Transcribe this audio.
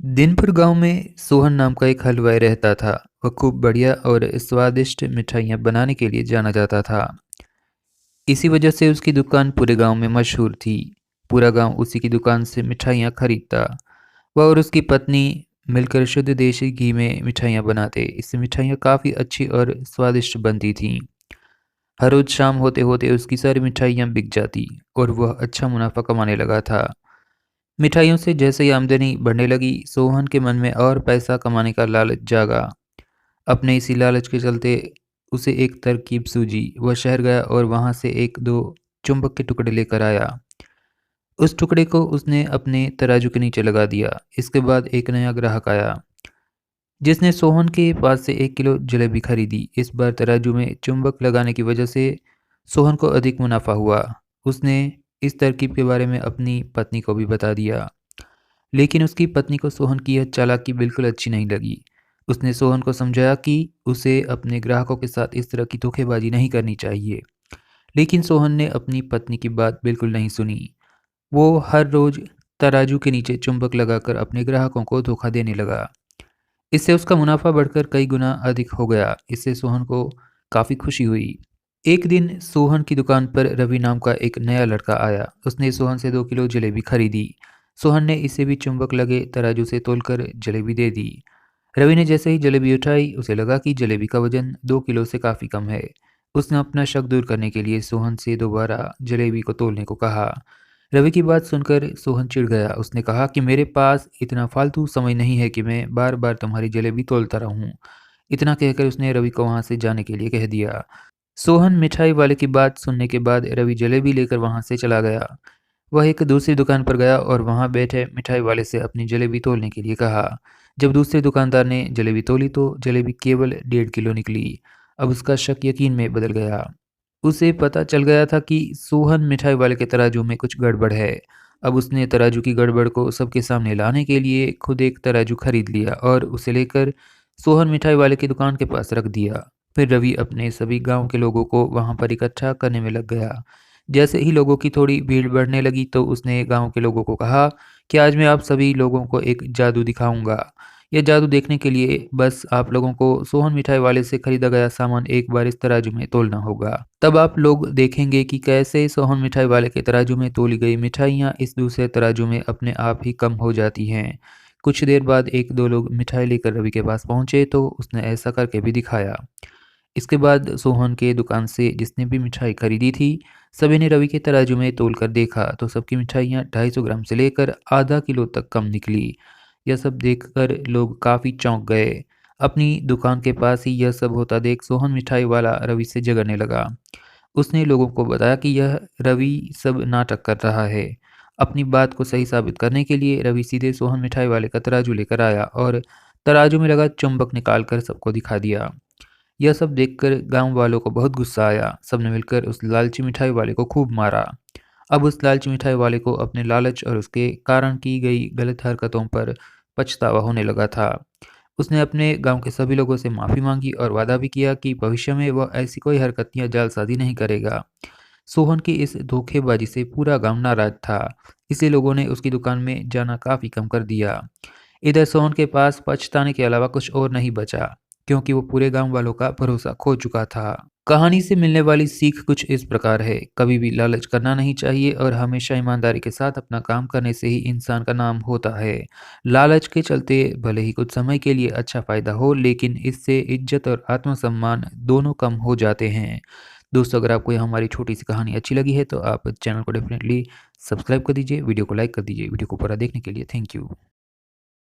दिनपुर गांव में सोहन नाम का एक हलवाई रहता था। वह खूब बढ़िया और स्वादिष्ट मिठाइयाँ बनाने के लिए जाना जाता था। इसी वजह से उसकी दुकान पूरे गांव में मशहूर थी। पूरा गांव उसी की दुकान से मिठाइयाँ खरीदता। वह और उसकी पत्नी मिलकर शुद्ध देसी घी में मिठाइयाँ बनाते। इससे मिठाइयाँ काफ़ी अच्छी और स्वादिष्ट बनती थीं। हर रोज़ शाम होते होते उसकी सारी मिठाइयाँ बिक जाती और वह अच्छा मुनाफा कमाने लगा था। मिठाइयों से जैसे ही आमदनी बढ़ने लगी, सोहन के मन में और पैसा कमाने का लालच जागा। अपने इसी लालच के चलते उसे एक तरकीब सूझी। वह शहर गया और वहाँ से 1-2 चुंबक के टुकड़े लेकर आया। उस टुकड़े को उसने अपने तराजू के नीचे लगा दिया। इसके बाद एक नया ग्राहक आया, जिसने सोहन के पास से 1 किलो जलेबी खरीदी। इस बार तराजू में चुंबक लगाने की वजह से सोहन को अधिक मुनाफा हुआ। उसने इस तरकीब के बारे में अपनी पत्नी को भी बता दिया। लेकिन उसकी पत्नी को सोहन की यह चालाकी बिल्कुल अच्छी नहीं लगी। उसने सोहन को समझाया कि उसे अपने ग्राहकों के साथ इस तरह की धोखेबाजी नहीं करनी चाहिए। लेकिन सोहन ने अपनी पत्नी की बात बिल्कुल नहीं सुनी। वो हर रोज़ तराजू के नीचे चुंबक लगाकर अपने ग्राहकों को धोखा देने लगा। इससे उसका मुनाफा बढ़कर कई गुना अधिक हो गया। इससे सोहन को काफ़ी खुशी हुई। एक दिन सोहन की दुकान पर रवि नाम का एक नया लड़का आया। उसने सोहन से 2 किलो जलेबी खरीदी। सोहन ने इसे भी चुंबक लगे तराजू से तोलकर जलेबी दे दी। रवि ने जैसे ही जलेबी उठाई, उसे लगा कि जलेबी का वजन 2 किलो से काफ़ी कम है। उसने अपना शक दूर करने के लिए सोहन से दोबारा जलेबी को तोलने को कहा। रवि की बात सुनकर सोहन चिढ़ गया। उसने कहा कि मेरे पास इतना फालतू समय नहीं है कि मैं बार बार तुम्हारी जलेबी तोलता रहूं। इतना कहकर उसने रवि को वहां से जाने के लिए कह दिया। सोहन मिठाई वाले की बात सुनने के बाद रवि जलेबी लेकर वहां से चला गया। वह एक दूसरी दुकान पर गया और वहां बैठे मिठाई वाले से अपनी जलेबी तोलने के लिए कहा। जब दूसरे दुकानदार ने जलेबी तोली तो जलेबी केवल 1.5 किलो निकली। अब उसका शक यकीन में बदल गया। उसे पता चल गया था कि सोहन मिठाई वाले के तराजू में कुछ गड़बड़ है। अब उसने तराजू की गड़बड़ को सबके सामने लाने के लिए खुद एक तराजू खरीद लिया और उसे लेकर सोहन मिठाई वाले की दुकान के पास रख दिया। फिर रवि अपने सभी गांव के लोगों को वहां पर इकट्ठा करने में लग गया। जैसे ही लोगों की थोड़ी भीड़ बढ़ने लगी तो उसने गांव के लोगों को कहा कि आज मैं आप सभी लोगों को एक जादू दिखाऊंगा। यह जादू देखने के लिए बस आप लोगों को सोहन मिठाई वाले से खरीदा गया सामान एक बार इस तराजू में तोलना होगा। तब आप लोग देखेंगे कि कैसे सोहन मिठाई वाले के तराजू में तोली गई मिठाइयाँ इस दूसरे तराजू में अपने आप ही कम हो जाती हैं। कुछ देर बाद 1-2 लोग मिठाई लेकर रवि के पास पहुंचे तो उसने ऐसा करके भी दिखाया। इसके बाद सोहन के दुकान से जिसने भी मिठाई खरीदी थी, सभी ने रवि के तराजू में तोल कर देखा तो सबकी मिठाइयाँ 250 ग्राम से लेकर आधा किलो तक कम निकली। यह सब देखकर लोग काफ़ी चौंक गए। अपनी दुकान के पास ही यह सब होता देख सोहन मिठाई वाला रवि से झगड़ने लगा। उसने लोगों को बताया कि यह रवि सब नाटक कर रहा है। अपनी बात को सही साबित करने के लिए रवि सीधे सोहन मिठाई वाले का तराजू लेकर आया और तराजू में लगा चुंबक निकाल कर सबको दिखा दिया। यह सब देखकर गांव वालों को बहुत गुस्सा आया। सबने मिलकर उस लालची मिठाई वाले को खूब मारा। अब उस लालची मिठाई वाले को अपने लालच और उसके कारण की गई गलत हरकतों पर पछतावा होने लगा था। उसने अपने गांव के सभी लोगों से माफ़ी मांगी और वादा भी किया कि भविष्य में वह ऐसी कोई हरकत या जालसाजी नहीं करेगा। सोहन की इस धोखेबाजी से पूरा गांव नाराज था। इसलिए लोगों ने उसकी दुकान में जाना काफ़ी कम कर दिया। इधर सोहन के पास पछताने के अलावा कुछ और नहीं बचा, क्योंकि वो पूरे गांव वालों का भरोसा खो चुका था। कहानी से मिलने वाली सीख कुछ इस प्रकार है, कभी भी लालच करना नहीं चाहिए और हमेशा ईमानदारी के साथ अपना काम करने से ही इंसान का नाम होता है। लालच के चलते भले ही कुछ समय के लिए अच्छा फायदा हो, लेकिन इससे इज्जत और आत्मसम्मान दोनों कम हो जाते हैं। दोस्तों, अगर आपको यह हमारी छोटी सी कहानी अच्छी लगी है तो आप चैनल को डेफिनेटली सब्सक्राइब कर दीजिए, वीडियो को लाइक कर दीजिए। वीडियो को पूरा देखने के लिए थैंक यू।